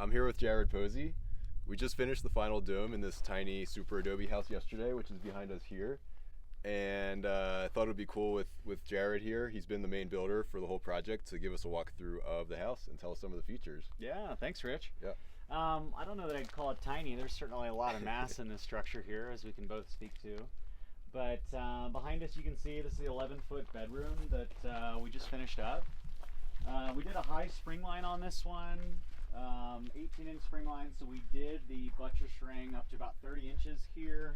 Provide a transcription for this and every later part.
I'm here with Jared Posey. We just finished the final dome in this tiny SuperAdobe house yesterday, which is behind us here. And I thought it would be cool with Jared here. He's been the main builder for the whole project to give us a walkthrough of the house and tell us some of the features. Yeah, thanks, Rich. Yeah. I don't know that I'd call it tiny. There's certainly a lot of mass in this structure here, as we can both speak to. But behind us, you can see this is the 11-foot bedroom that we just finished up. We did a high spring line on this one, 18-inch spring line. So we did the buttress ring up to about 30 inches here.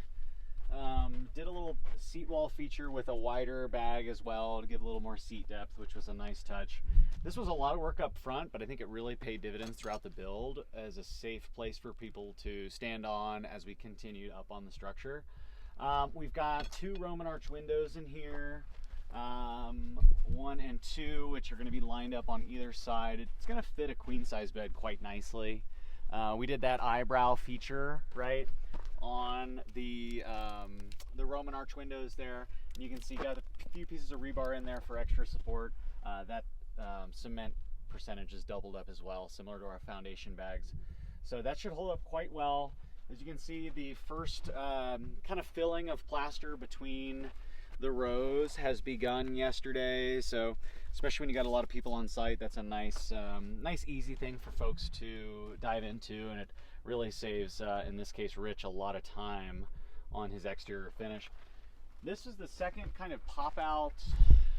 Did a little seat wall feature with a wider bag as well to give a little more seat depth, which was a nice touch. This was a lot of work up front, but I think it really paid dividends throughout the build as a safe place for people to stand on as we continued up on the structure. We've got 2 Roman arch windows in here, 1 and 2, which are going to be lined up on either side. It's going to fit a queen size bed quite nicely. We did that eyebrow feature right on the Roman arch windows there. And you can see got a few pieces of rebar in there for extra support. That cement percentage is doubled up as well, similar to our foundation bags. So that should hold up quite well. As you can see, the first kind of filling of plaster between the rows has begun yesterday. So especially when you got a lot of people on site, that's a nice easy thing for folks to dive into, and it really saves, in this case, Rich, a lot of time on his exterior finish. This is the second kind of pop out,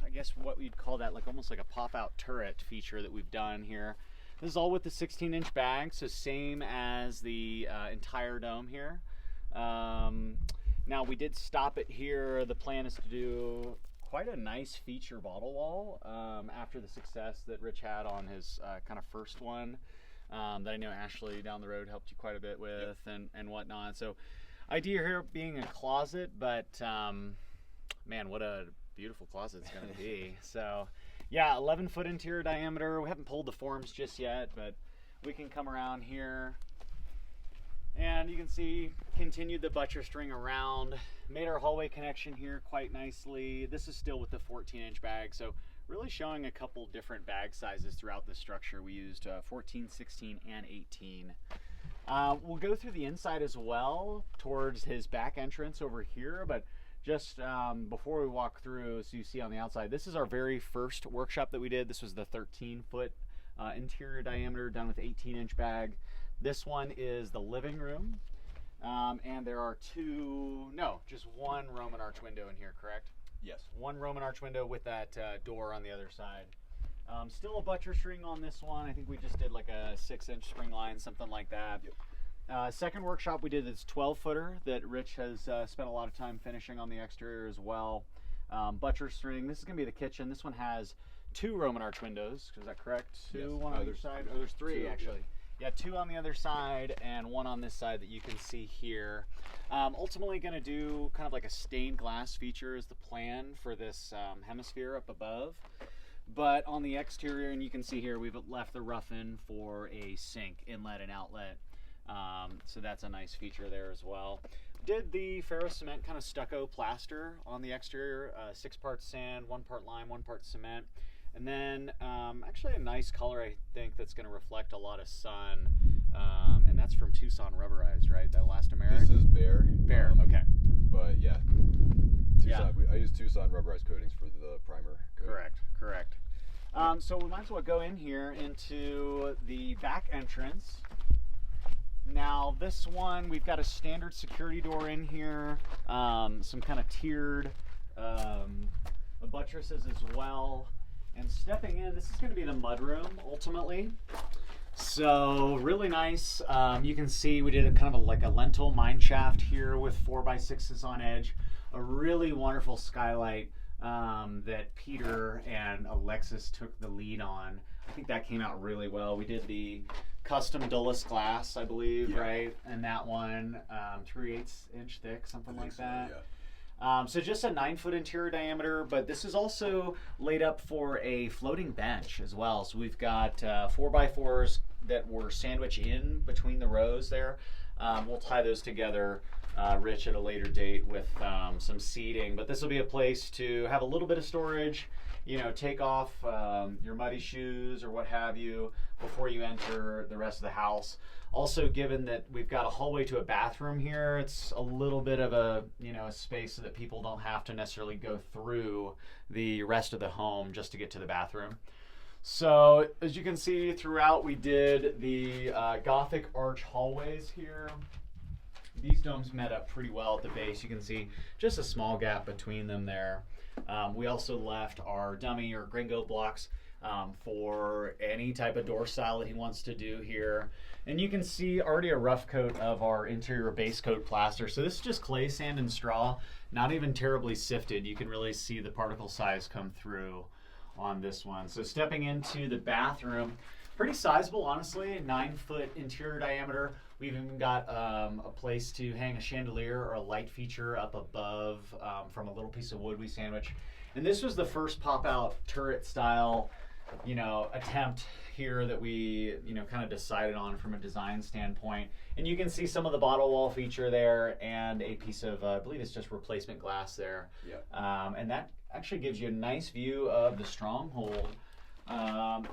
I guess what we'd call that, like almost like a pop out turret feature that we've done here. This is all with the 16-inch bag, so same as the entire dome here. Now we did stop it here. The plan is to do quite a nice feature bottle wall after the success that Rich had on his kind of first one that I know Ashley down the road helped you quite a bit with. Yep. and whatnot. So idea here being a closet, but man, what a beautiful closet it's going to be. So yeah, 11-foot interior diameter. We haven't pulled the forms just yet, but we can come around here. And you can see, continued the buttress string around, made our hallway connection here quite nicely. This is still with the 14-inch bag, so really showing a couple different bag sizes throughout the structure. We used 14, 16, and 18. We'll go through the inside as well towards his back entrance over here, but just before we walk through, so you see on the outside, this is our very first workshop that we did. This was the 13-foot interior diameter done with 18-inch bag. This one is the living room, and there are just one Roman arch window in here, correct? Yes. One Roman arch window with that door on the other side. Still a buttress string on this one. I think we just did like a 6-inch spring line, something like that. Yep. Second workshop we did this 12-footer that Rich has spent a lot of time finishing on the exterior as well. Buttress string. This is going to be the kitchen. This one has 2 Roman arch windows. Is that correct? 2, yes. One on either side. Oh, there's 3 2, actually. Yeah, 2 on the other side and 1 on this side that you can see here. Ultimately going to do kind of like a stained glass feature is the plan for this hemisphere up above. But on the exterior, and you can see here, we've left the rough-in for a sink, inlet and outlet. So that's a nice feature there as well. Did the ferro cement kind of stucco plaster on the exterior, 6 parts sand, 1 part lime, 1 part cement. And then actually a nice color, I think, that's going to reflect a lot of sun. And that's from Tucson Rubberized, right? That elastomeric? This is Bear. Bear, okay. But yeah, Tucson, yeah. I use Tucson Rubberized coatings for the primer coating. Correct. So we might as well go in here into the back entrance. Now this one, we've got a standard security door in here, some kind of tiered buttresses as well. And stepping in, this is going to be the mudroom ultimately. So really nice. You can see we did a kind of like a lentil mine shaft here with 4x6s on edge. A really wonderful skylight that Peter and Alexis took the lead on. I think that came out really well. We did the custom Dulles glass, I believe, yeah. Right? And that one, 3/8 inch thick, something like that. So, yeah. So just a 9-foot interior diameter, but this is also laid up for a floating bench as well. So we've got 4x4s that were sandwiched in between the rows there. We'll tie those together, Rich, at a later date with some seating. But this will be a place to have a little bit of storage, you know, take off your muddy shoes or what have you before you enter the rest of the house. Also, given that we've got a hallway to a bathroom here, it's a little bit of a, you know, a space so that people don't have to necessarily go through the rest of the home just to get to the bathroom. So as you can see throughout, we did the Gothic arch hallways here. These domes met up pretty well at the base. You can see just a small gap between them there. We also left our dummy or gringo blocks for any type of door style that he wants to do here. And you can see already a rough coat of our interior base coat plaster. So this is just clay, sand, and straw, not even terribly sifted. You can really see the particle size come through on this one. So stepping into the bathroom, pretty sizable, honestly, 9-foot interior diameter. We've even got a place to hang a chandelier or a light feature up above from a little piece of wood we sandwiched. And this was the first pop-out turret style, you know, attempt here that we, you know, kind of decided on from a design standpoint. And you can see some of the bottle wall feature there and a piece of, I believe it's just replacement glass there. Yep. And that actually gives you a nice view of the stronghold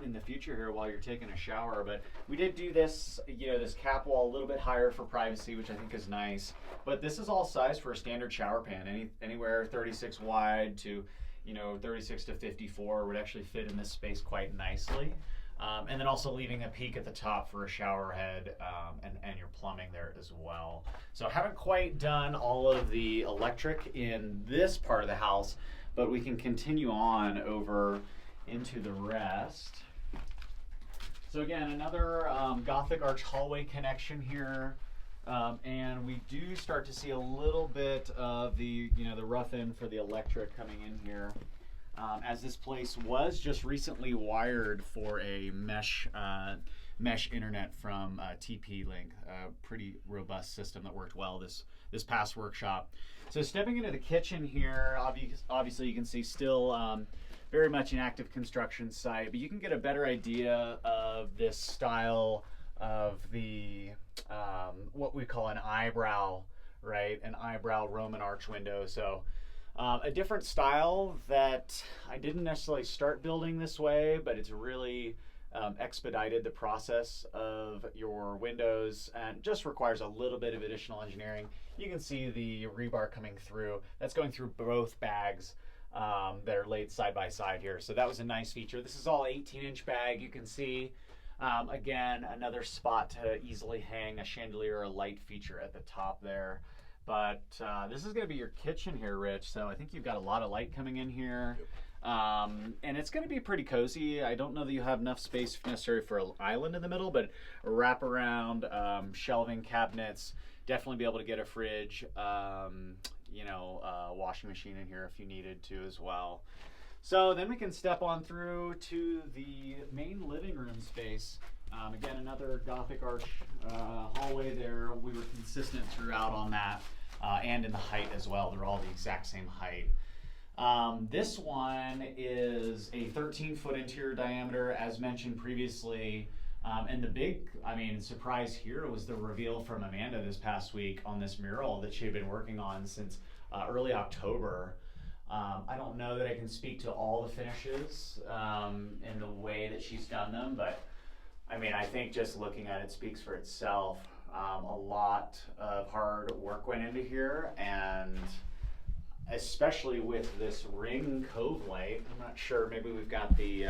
in the future here while you're taking a shower. But we did do this, you know, this cap wall a little bit higher for privacy, which I think is nice. But this is all sized for a standard shower pan, anywhere 36 wide to, you know, 36 to 54 would actually fit in this space quite nicely. And then also leaving a peak at the top for a shower head and your plumbing there as well. So haven't quite done all of the electric in this part of the house, but we can continue on over into the rest. So again, another Gothic arch hallway connection here. And we do start to see a little bit of the, you know, the rough end for the electric coming in here. As this place was just recently wired for a mesh internet from TP-Link, a pretty robust system that worked well this past workshop. So stepping into the kitchen here, obviously you can see still very much an active construction site, but you can get a better idea of this style of the what we call an eyebrow, right? An eyebrow Roman arch window. So a different style that I didn't necessarily start building this way, but it's really expedited the process of your windows and just requires a little bit of additional engineering. You can see the rebar coming through. That's going through both bags that are laid side by side here. So that was a nice feature. This is all 18-inch bag. You can see, again, another spot to easily hang a chandelier or a light feature at the top there. But this is going to be your kitchen here, Rich. So I think you've got a lot of light coming in here. And it's going to be pretty cozy. I don't know that you have enough space necessary for an island in the middle, but a wraparound shelving cabinets. Definitely be able to get a fridge, you know, washing machine in here if you needed to as well. So then we can step on through to the main living room space. Again, another Gothic arch hallway there. We were consistent throughout on that and in the height as well. They're all the exact same height. This one is a 13-foot interior diameter, as mentioned previously. And the big, surprise here was the reveal from Amanda this past week on this mural that she had been working on since early October. I don't know that I can speak to all the finishes in the way that she's done them, but I think just looking at it speaks for itself. A lot of hard work went into here, and especially with this ring cove light. I'm not sure, maybe we've got the,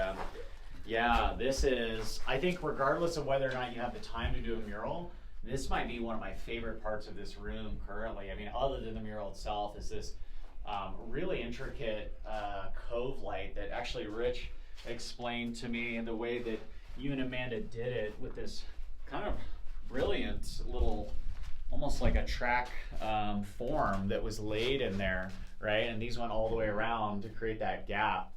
yeah, this is, I think regardless of whether or not you have the time to do a mural, this might be one of my favorite parts of this room currently. Other than the mural itself, is this really intricate cove light that actually Rich explained to me, and the way that you and Amanda did it with this kind of brilliant little, almost like a track form that was laid in there, right? And these went all the way around to create that gap.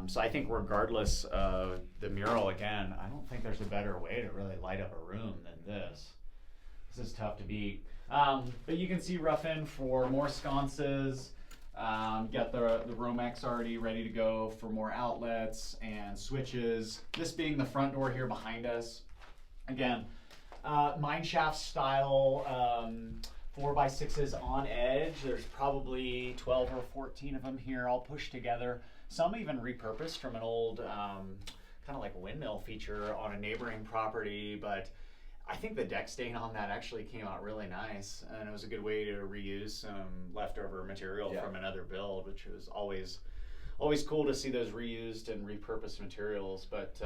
So I think regardless of the mural, again, I don't think there's a better way to really light up a room than this. This is tough to beat. But you can see rough in for more sconces. Got the Romex already ready to go for more outlets and switches. This being the front door here behind us. Again, mine shaft style 4x6s on edge. There's probably 12 or 14 of them here all pushed together. Some even repurposed from an old kind of like windmill feature on a neighboring property, but I think the deck stain on that actually came out really nice, and it was a good way to reuse some leftover material from another build, which was always cool to see those reused and repurposed materials. But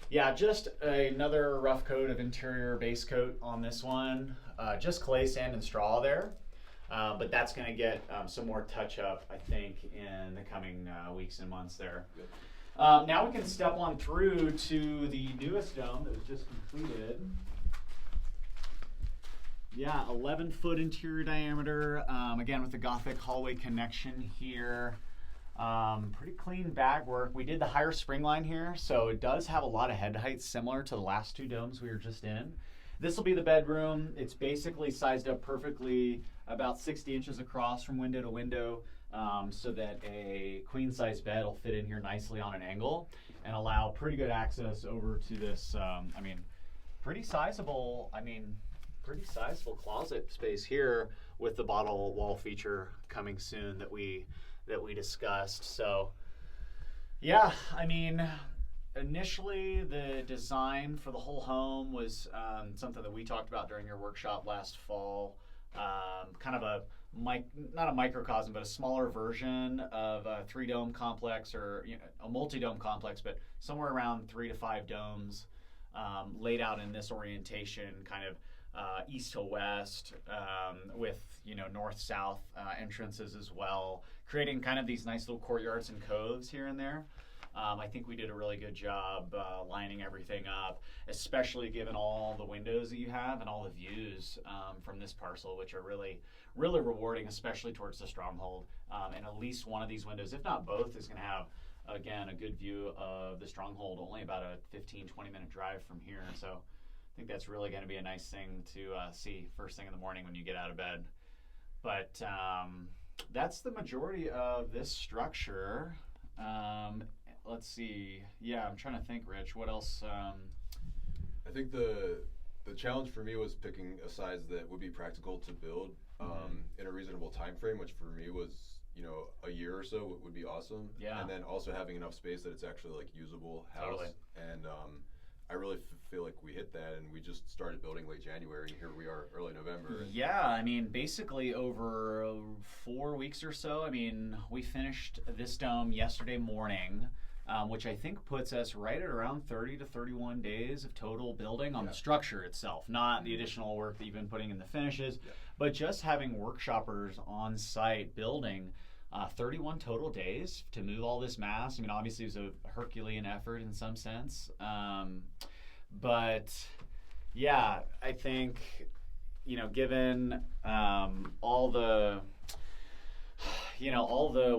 yeah, just another rough coat of interior base coat on this one. Just clay, sand, and straw there. But that's going to get some more touch up, I think, in the coming weeks and months there. Now we can step on through to the newest dome that was just completed. Yeah, 11-foot interior diameter, again with the Gothic hallway connection here. Pretty clean bag work. We did the higher spring line here, so it does have a lot of head height similar to the last two domes we were just in. This will be the bedroom. It's basically sized up perfectly, about 60 inches across from window to window, so that a queen size bed will fit in here nicely on an angle and allow pretty good access over to this, pretty sizable closet space here with the bottle wall feature coming soon that we discussed. So yeah, initially the design for the whole home was something that we talked about during your workshop last fall. Kind of not a microcosm, but a smaller version of a 3-dome complex, or a multi-dome complex, but somewhere around 3 to 5 domes laid out in this orientation, kind of east to west, with north-south entrances as well, creating kind of these nice little courtyards and coves here and there. I think we did a really good job lining everything up, especially given all the windows that you have and all the views from this parcel, which are really, really rewarding, especially towards the stronghold. And at least one of these windows, if not both, is going to have, again, a good view of the stronghold, only about a 15-20 minute drive from here. So I think that's really going to be a nice thing to see first thing in the morning when you get out of bed. But that's the majority of this structure. Let's see. Yeah, I'm trying to think, Rich. What else? I think the challenge for me was picking a size that would be practical to build in a reasonable time frame, which for me was a year or so would be awesome. Yeah. And then also having enough space that it's actually like usable house. Totally. And I really feel like we hit that, and we just started building late January, and here we are early November. Yeah, basically over 4 weeks or so. We finished this dome yesterday morning, which I think puts us right at around 30 to 31 days of total building on the structure itself, not the additional work that you've been putting in the finishes, but just having workshoppers on site building. 31 total days to move all this mass. Obviously it was a Herculean effort in some sense. But yeah, I think, given all the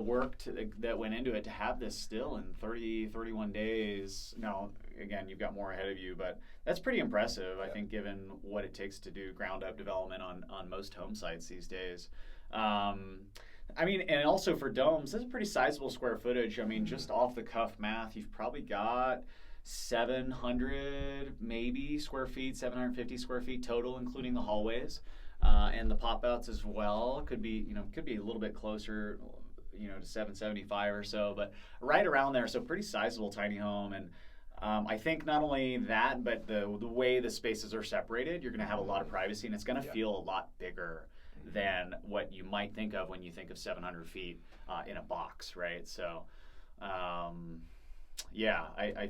work that went into it to have this still in 30, 31 days. Now, again, you've got more ahead of you, but that's pretty impressive, I think, given what it takes to do ground up development on most home sites these days. And also for domes, this is pretty sizable square footage. Just off the cuff math, you've probably got 700 maybe square feet, 750 square feet total, including the hallways and the pop outs as well. Could be a little bit closer, to 775 or so, but right around there. So pretty sizable tiny home. And I think not only that, but the way the spaces are separated, you're going to have a lot of privacy, and it's going to feel a lot bigger than what you might think of when you think of 700 feet in a box, right? So, I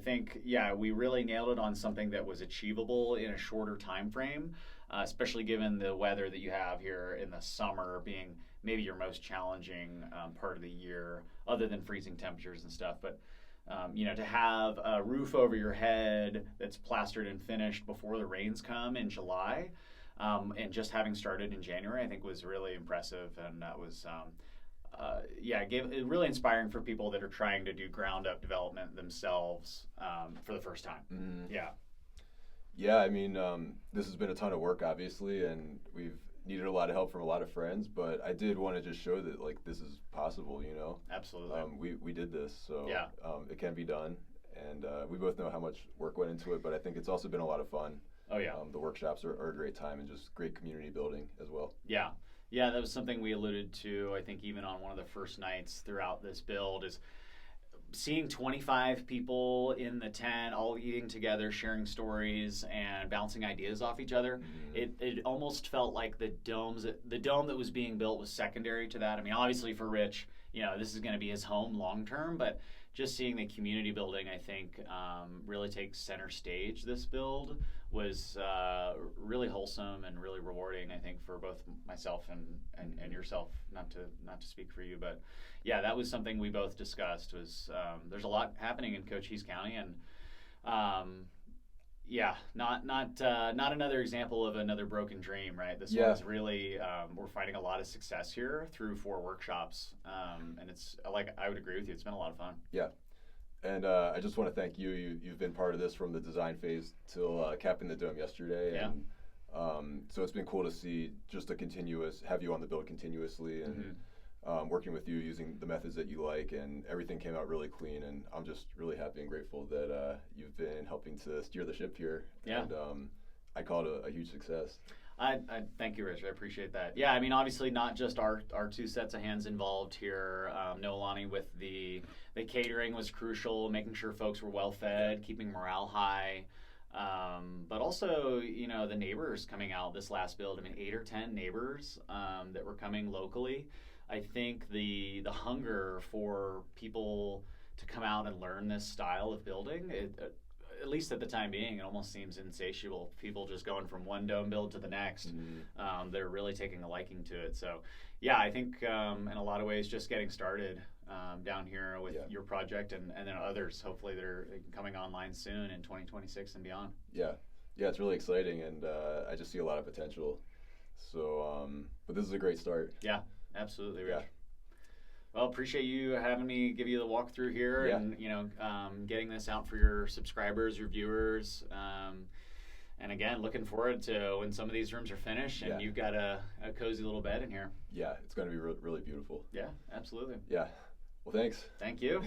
think, we really nailed it on something that was achievable in a shorter time frame, especially given the weather that you have here in the summer being maybe your most challenging part of the year, other than freezing temperatures and stuff. But, to have a roof over your head that's plastered and finished before the rains come in July, and just having started in January, I think was really impressive, and that was, really inspiring for people that are trying to do ground up development themselves for the first time. Mm-hmm. Yeah. Yeah, this has been a ton of work, obviously, and we've needed a lot of help from a lot of friends, but I did want to just show that this is possible, Absolutely. We did this, so yeah. It can be done, and we both know how much work went into it, but I think it's also been a lot of fun. Oh yeah. The workshops are a great time and just great community building as well. Yeah. Yeah, that was something we alluded to, I think, even on one of the first nights throughout this build, is seeing 25 people in the tent all eating together, sharing stories and bouncing ideas off each other. It almost felt like the dome that was being built was secondary to that. I mean, obviously for Rich, this is going to be his home long term, but just seeing the community building, I think, really takes center stage. This build was really wholesome and really rewarding, I think, for both myself and yourself. Not to speak for you, but yeah, that was something we both discussed. Was there's a lot happening in Cochise County, and not another example of another broken dream, right? This one's really we're finding a lot of success here through 4 workshops, and it's like, I would agree with you. It's been a lot of fun. Yeah. And I just want to thank you. You've been part of this from the design phase till capping the dome yesterday. Yeah. And so it's been cool to see just have you on the build continuously, and working with you using the methods that you like, and everything came out really clean. And I'm just really happy and grateful that you've been helping to steer the ship here. Yeah. And I call it a huge success. I thank you, Rich. I appreciate that. Yeah, I mean, obviously not just our 2 sets of hands involved here. Noelani with the catering was crucial, making sure folks were well fed, keeping morale high. But also, the neighbors coming out this last build. I mean, 8 or 10 neighbors that were coming locally. I think the hunger for people to come out and learn this style of building, at least at the time being, it almost seems insatiable. People just going from one dome build to the next. They're really taking a liking to it. So, yeah, I think in a lot of ways just getting started down here with your project, and then others, hopefully, that are coming online soon in 2026 and beyond. Yeah, it's really exciting, and I just see a lot of potential. So, but this is a great start. Yeah, absolutely, Rich. Yeah. Well, appreciate you having me give you the walkthrough here, and getting this out for your subscribers, your viewers, and again, looking forward to when some of these rooms are finished and you've got a cozy little bed in here. Yeah, it's going to be really beautiful. Yeah, absolutely. Yeah. Well, thanks. Thank you.